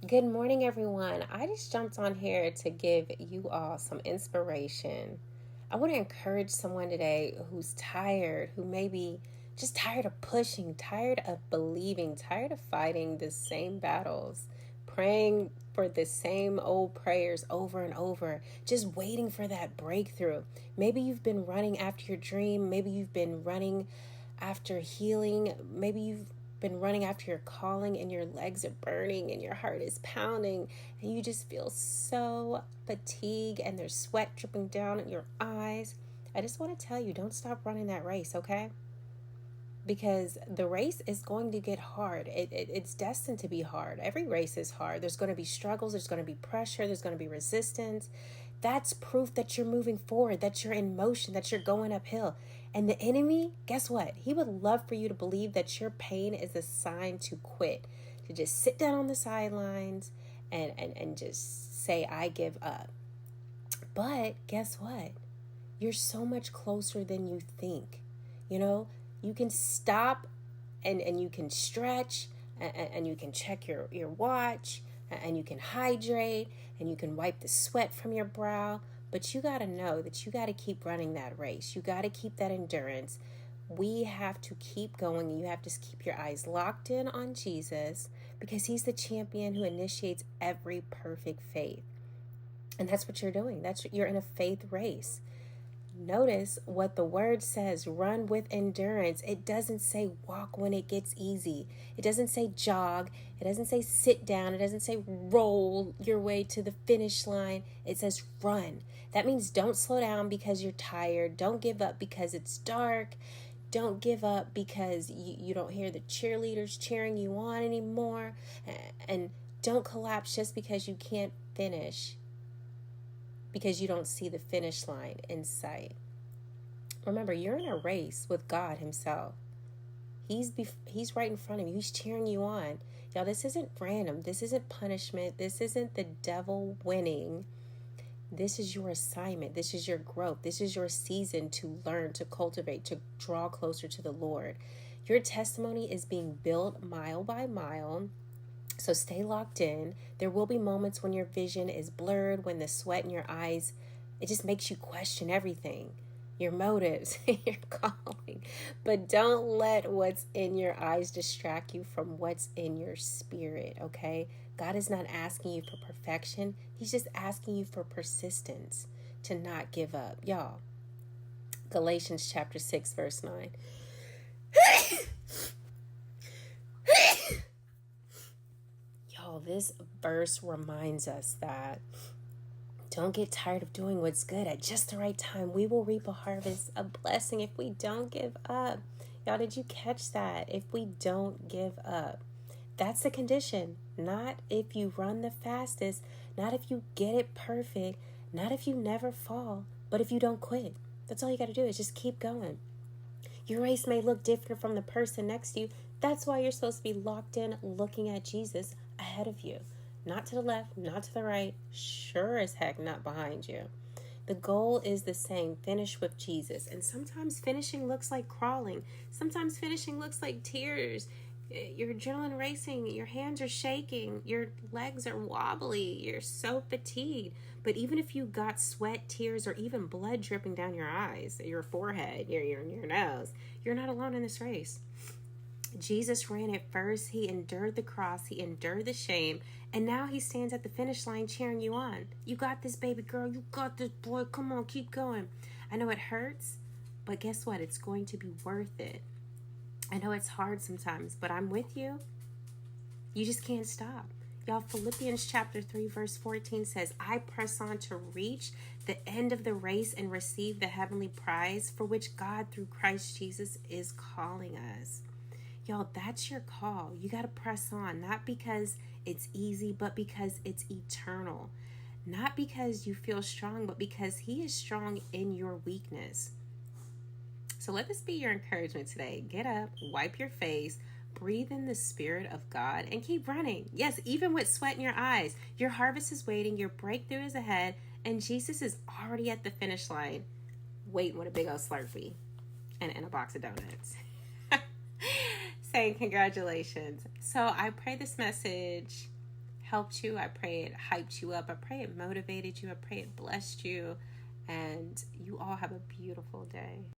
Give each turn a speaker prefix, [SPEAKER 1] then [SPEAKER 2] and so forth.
[SPEAKER 1] Good morning, everyone. I just jumped on here to give you all some inspiration. I want to encourage someone today who's tired, who may be just tired of pushing, tired of believing, tired of fighting the same battles, praying for the same old prayers over and over, just waiting for that breakthrough. Maybe you've been running after your dream. Maybe you've been running after healing. Maybe you've been running after your calling and your legs are burning and your heart is pounding and you just feel so fatigued and there's sweat dripping down in your eyes. I just want to tell you, don't stop running that race, okay? Because the race is going to get hard. It's destined to be hard. Every race is hard. There's going to be struggles. There's going to be pressure. There's going to be resistance. That's proof that you're moving forward, that you're in motion, that you're going uphill. And the enemy, guess what? He would love for you to believe that your pain is a sign to quit, to just sit down on the sidelines and just say, I give up. But guess what? You're so much closer than you think. You know, you can stop and you can stretch and you can check your watch and you can hydrate and you can wipe the sweat from your brow. But you got to know that you got to keep running that race. You got to keep that endurance. We have to keep going. You have to keep your eyes locked in on Jesus because he's the champion who initiates every perfect faith. And that's what you're doing. You're in a faith race. Notice what the word says, run with endurance. It doesn't say walk when it gets easy. It doesn't say jog. It doesn't say sit down. It doesn't say roll your way to the finish line. It says run. That means don't slow down because you're tired. Don't give up because it's dark. Don't give up because you don't hear the cheerleaders cheering you on anymore. And don't collapse just because you can't finish, because you don't see the finish line in sight. Remember, you're in a race with God himself. He's right in front of you. He's cheering you on. Y'all, this isn't random. This isn't punishment. This isn't the devil winning. This is your assignment. This is your growth. This is your season to learn, to cultivate, to draw closer to the Lord. Your testimony is being built mile by mile. So stay locked in. There will be moments when your vision is blurred, when the sweat in your eyes, it just makes you question everything, your motives, your calling. But don't let what's in your eyes distract you from what's in your spirit, okay? God is not asking you for perfection. He's just asking you for persistence, to not give up. Y'all, Galatians chapter 6, verse 9. This verse reminds us that don't get tired of doing what's good. At just the right time, we will reap a harvest, a blessing if we don't give up. Y'all, did you catch that? If we don't give up. That's the condition. Not if you run the fastest, not if you get it perfect, not if you never fall, but if you don't quit. That's all you got to do is just keep going. Your race may look different from the person next to you. That's why you're supposed to be locked in, looking at Jesus ahead of you. Not to the left, not to the right, sure as heck not behind you. The goal is the same, finish with Jesus. And sometimes finishing looks like crawling. Sometimes finishing looks like tears. Your adrenaline racing, your hands are shaking, your legs are wobbly, you're so fatigued. But even if you got sweat, tears, or even blood dripping down your eyes, your forehead, your nose, you're not alone in this race. Jesus ran it first. He endured the cross. He endured the shame. And now he stands at the finish line cheering you on. You got this, baby girl. You got this, boy. Come on, keep going. I know it hurts, but guess what? It's going to be worth it. I know it's hard sometimes, but I'm with you. You just can't stop. Y'all, Philippians chapter 3, verse 14 says, I press on to reach the end of the race and receive the heavenly prize for which God through Christ Jesus is calling us. Y'all, that's your call. You got to press on, not because it's easy, but because it's eternal. Not because you feel strong, but because he is strong in your weakness. So let this be your encouragement today. Get up, wipe your face, breathe in the Spirit of God, and keep running. Yes, even with sweat in your eyes. Your harvest is waiting, your breakthrough is ahead, and Jesus is already at the finish line, waiting with a big old Slurpee and a box of donuts. Saying congratulations. So I pray this message helped you. I pray it hyped you up. I pray it motivated you. I pray it blessed you. And you all have a beautiful day.